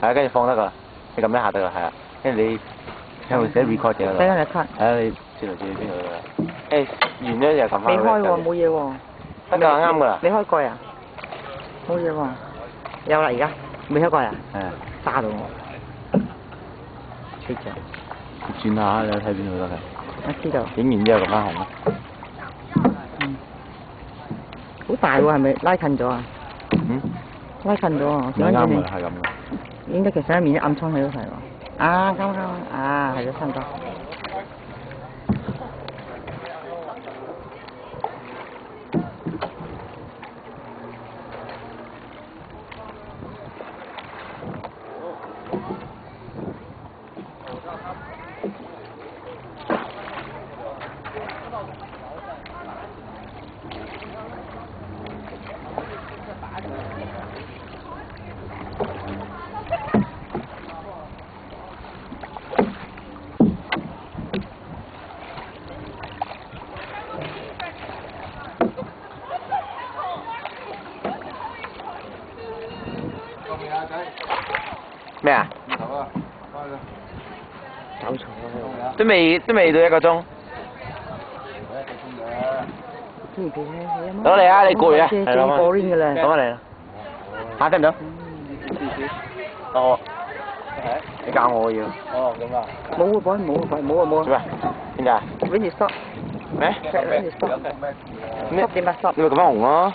係啊，跟住放得㗎，你撳一下得㗎，係啊，跟住你有冇寫 record 嘅？寫緊你 cut。係啊，你接嚟接去邊度㗎？誒，完咗就撳翻。未開喎，冇嘢喎。得㗎，啱㗎啦。未開蓋啊？冇嘢喎。有啦，而家未開蓋啊？係啊。炸到我。吹咗。轉下你睇邊度得㗎？我知道。影完之後撳翻紅咯。嗯。好大喎，係咪拉近咗啊？嗯？拉近咗啊！唔啱㗎，係咁㗎。應該其實一面暗瘡喺度睇喎。啊，啱啊，係咗差唔多。咩啊？走錯啊！都未到1個鐘。攞嚟啊！你攰啊？係攞翻嚟。攞翻嚟啦。嚇得唔得？哦。你教我要。哦，咁啊。冇啊，冇啊。做咩？點解？When you stop。咩？When you stop。Stop 點啊？Stop。你咪咁樣紅咯。